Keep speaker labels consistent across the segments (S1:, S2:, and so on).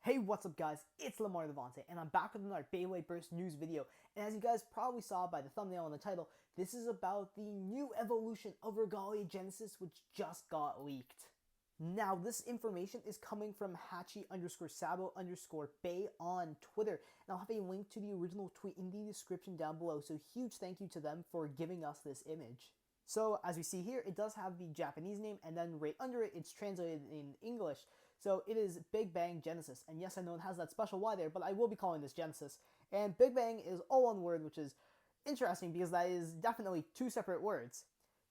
S1: Hey, what's up guys, it's LeMar DeVente and I'm back with another Beyblade Burst news video, and as you guys probably saw by the thumbnail and the title, this is about the new evolution of Regalia Genesis which just got leaked. Now, this information is coming from Hachi_Sabo_Bay on Twitter, and I'll have a link to the original tweet in the description down below, so huge thank you to them for giving us this image. So, as we see here, it does have the Japanese name, and then right under it, it's translated in English. So, it is Bigbang Genesis, and yes, I know it has that special Y there, but I will be calling this Genesis. And Bigbang is all one word, which is interesting because that is definitely two separate words.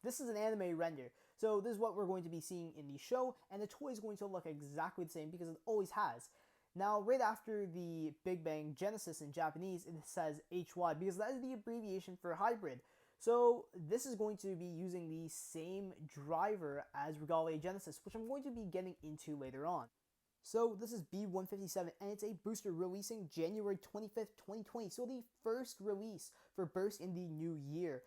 S1: This is an anime render, so this is what we're going to be seeing in the show, and the toy is going to look exactly the same because it always has. Now, right after the Bigbang Genesis in Japanese, it says HY because that is the abbreviation for hybrid. So this is going to be using the same driver as Regalia Genesis, which I'm going to be getting into later on. So this is B157, and it's a booster releasing January 25th, 2020, so the first release for Burst in the new year.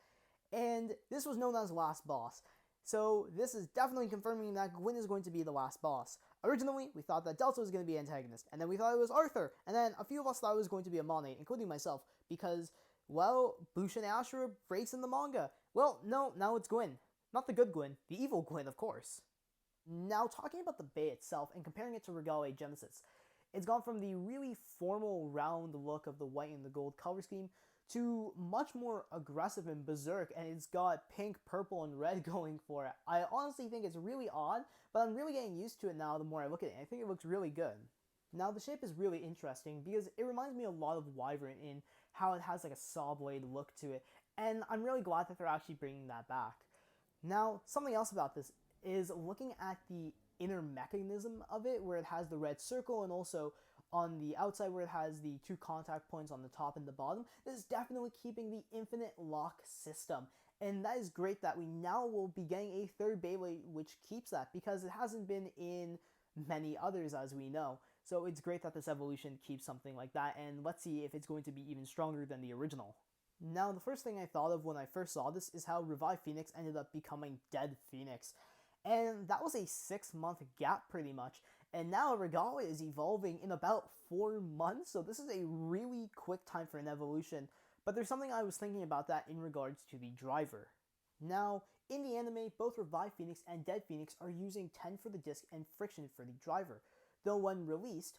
S1: And this was known as Last Boss. So this is definitely confirming that Gwyn is going to be the last boss. Originally, we thought that Delta was going to be antagonist, and then we thought it was Arthur, and then a few of us thought it was going to be a Monate, including myself, because, well, Bushin Ashura breaks in the manga. Well, no, now it's Gwyn. Not the good Gwyn, the evil Gwyn, of course. Now, talking about the Bay itself and comparing it to Regalia Genesis, it's gone from the really formal round look of the white and the gold color scheme to much more aggressive and berserk, and it's got pink, purple, and red going for it. I honestly think it's really odd, but I'm really getting used to it now the more I look at it. I think it looks really good. Now, the shape is really interesting because it reminds me a lot of Wyvern in how it has like a saw blade look to it, and I'm really glad that they're actually bringing that back. Now, something else about this is looking at the inner mechanism of it, where it has the red circle and also on the outside where it has the two contact points on the top and the bottom. This is definitely keeping the infinite lock system, and that is great that we now will be getting a third Beyblade which keeps that, because it hasn't been in many others as we know. So it's great that this evolution keeps something like that, and let's see if it's going to be even stronger than the original. Now, the first thing I thought of when I first saw this is how Revived Phoenix ended up becoming Dead Phoenix. And that was a 6-month gap pretty much, and now Regalia is evolving in about 4 months, so this is a really quick time for an evolution. But there's something I was thinking about that in regards to the driver. Now, in the anime, both Revived Phoenix and Dead Phoenix are using 10 for the disc and friction for the driver, though when released,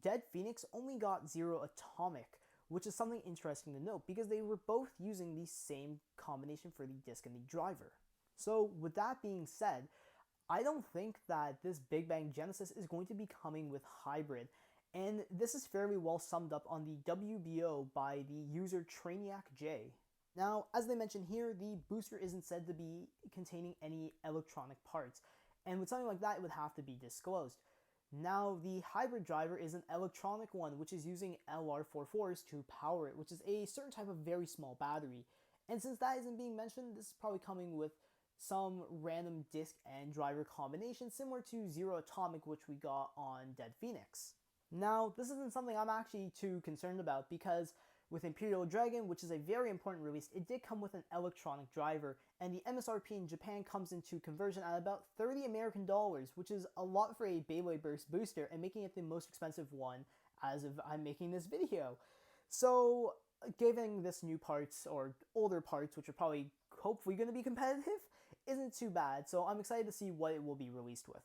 S1: Dead Phoenix only got 0 atomic, which is something interesting to note because they were both using the same combination for the disc and the driver. So, with that being said, I don't think that this Bigbang Genesis is going to be coming with hybrid, and this is fairly well summed up on the WBO by the user Trainiac J. Now, as they mentioned here, the booster isn't said to be containing any electronic parts, and with something like that, it would have to be disclosed. Now, the hybrid driver is an electronic one, which is using LR44s to power it, which is a certain type of very small battery. And since that isn't being mentioned, this is probably coming with some random disc and driver combination similar to 0 atomic, which we got on Dead Phoenix. Now, this isn't something I'm actually too concerned about because with Imperial Dragon, which is a very important release, it did come with an electronic driver, and the MSRP in Japan comes into conversion at about 30 American dollars, which is a lot for a Beyblade Burst booster and making it the most expensive one as of I'm making this video. So, giving this new parts or older parts, which are probably hopefully going to be competitive, isn't too bad, so I'm excited to see what it will be released with.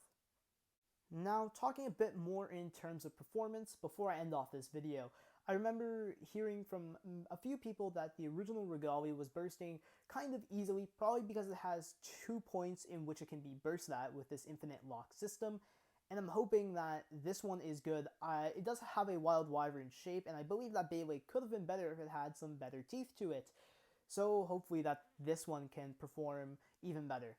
S1: Now, talking a bit more in terms of performance before I end off this video, I remember hearing from a few people that the original Regalia was bursting kind of easily, probably because it has 2 points in which it can be bursted at with this infinite lock system, and I'm hoping that this one is good. It does have a wild wyvern shape, and I believe that Beyblade could have been better if it had some better teeth to it. So hopefully that this one can perform even better.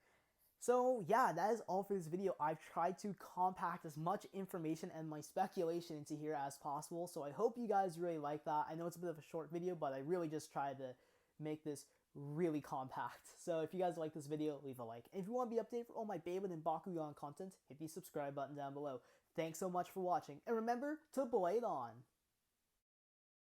S1: So yeah, that is all for this video. I've tried to compact as much information and my speculation into here as possible, so I hope you guys really like that. I know it's a bit of a short video, but I really just tried to make this really compact. So if you guys like this video, leave a like. And if you want to be updated for all my Beyblade and Bakugan content, hit the subscribe button down below. Thanks so much for watching, and remember to blade on!